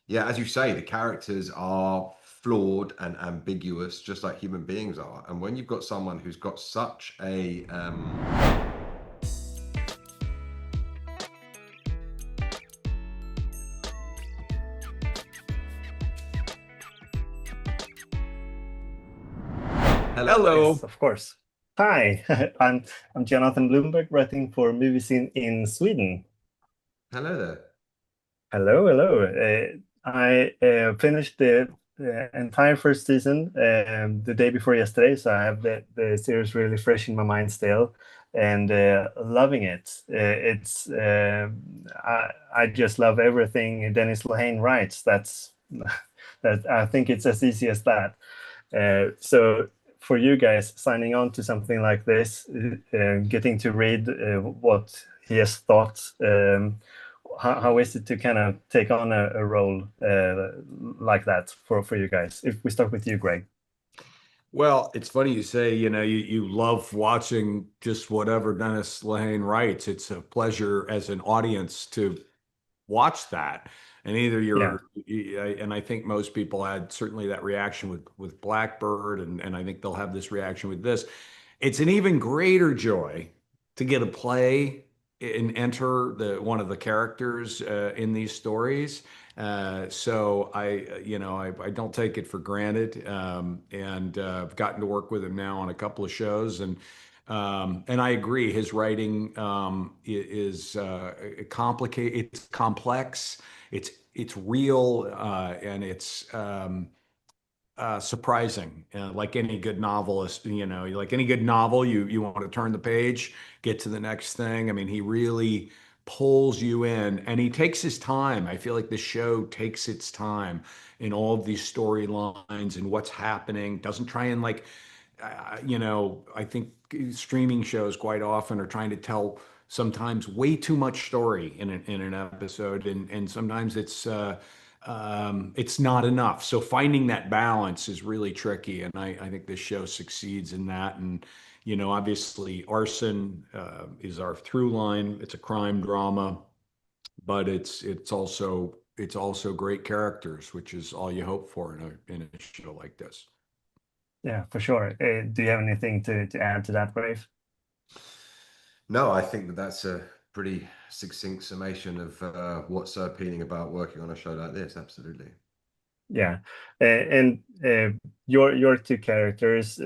Yeah, as you say, the characters are flawed and ambiguous, just like human beings are. And when you've got someone who's got such a hello, Yes, Hello. of course. Hi, I'm Jonathan Bloomberg, writing for movies in Sweden. hello there. Hello, hello. I finished the entire first season the day before yesterday, so I have the series really fresh in my mind still, and loving it. I just love everything Dennis Lehane writes. That's that I think it's as easy as that. So for you guys signing on to something like this, getting to read what he has thought, how is it to kind of take on a role like that for you guys? If we start with you, Greg. Well, it's funny you say, you love watching just whatever Dennis Lehane writes. It's a pleasure as an audience to watch that. And either Yeah, and I think most people had certainly that reaction with Blackbird, and I think they'll have this reaction with this. It's an even greater joy to get a play and enter the one of the characters in these stories. So I don't take it for granted, and I've gotten to work with him now on a couple of shows, and I agree. His writing is complicated. It's complex. It's real, and it's surprising. Like any good novelist, like any good novel, you want to turn the page, get to the next thing. I mean, he really pulls you in, and he takes his time. I feel like the show takes its time in all of these storylines and what's happening. Doesn't try and I think streaming shows quite often are trying to tell sometimes way too much story in an episode, and sometimes it's not enough. So finding that balance is really tricky, and I think this show succeeds in that. And obviously, arson is our through line. It's a crime drama, but it's also great characters, which is all you hope for in a show like this. yeah, for sure. Do you have anything to add to that, Rafe? No, I think that that's a pretty succinct summation of what's so appealing about working on a show like this. Absolutely. Yeah, and your two characters,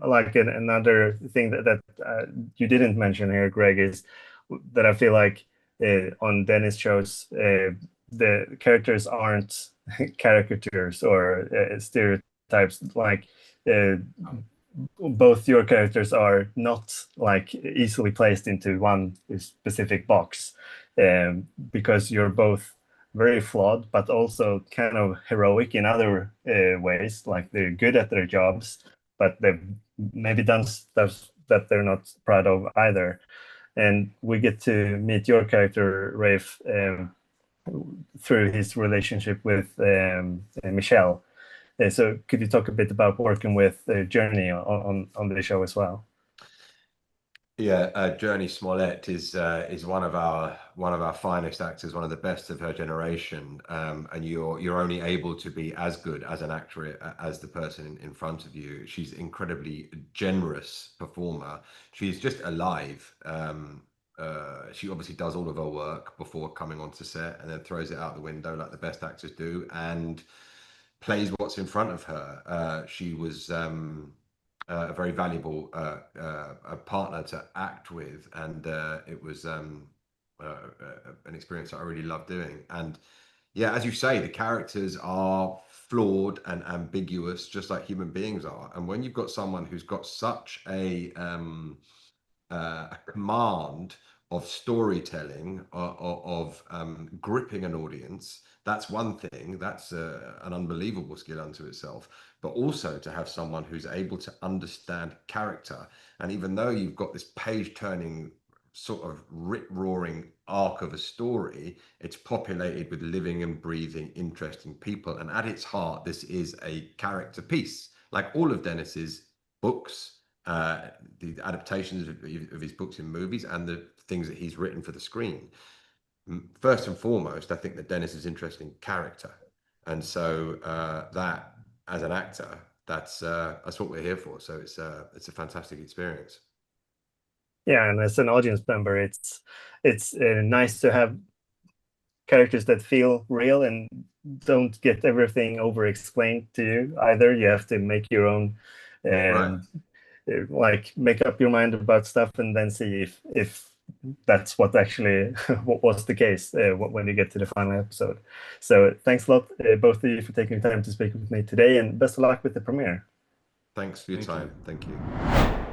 like another thing that you didn't mention here, Greg, is that I feel like on Dennis shows the characters aren't caricatures or stereotypes. Like uh, both your characters are not like easily placed into one specific box, because you're both very flawed, but also kind of heroic in other ways. Like they're good at their jobs, but they've maybe done stuff that they're not proud of either. And we get to meet your character, Rafe, through his relationship with Michelle. So could you talk a bit about working with Journey on the show as well? Yeah, Journey Smollett is one of our finest actors, one of the best of her generation, and you're only able to be as good as an actor as the person in front of you. She's incredibly generous performer. She's just alive. She obviously does all of her work before coming onto set, and then throws it out the window like the best actors do, and plays what's in front of her. She was a very valuable a partner to act with, and it was an experience that I really loved doing. And yeah, as you say, the characters are flawed and ambiguous, just like human beings are. And when you've got someone who's got such a command of storytelling, of gripping an audience. That's one thing. That's an unbelievable skill unto itself. But also to have someone who's able to understand character. And even though you've got this page turning, sort of rip roaring arc of a story, it's populated with living and breathing, interesting people. And at its heart, this is a character piece. Like all of Dennis's books, uh, the adaptations of his books in movies, and the things that he's written for the screen. First and foremost, I think that Dennis is interesting character. And so that, as an actor, that's what we're here for. So it's a fantastic experience. Yeah, and as an audience member, it's nice to have characters that feel real and don't get everything over explained to you either. You have to make your own, Right. like make up your mind about stuff and then see if that's what actually what was the case when you get to the final episode. So thanks a lot, both of you, for taking the time to speak with me today, and best of luck with the premiere. Thanks for your Thank you. time. Thank you.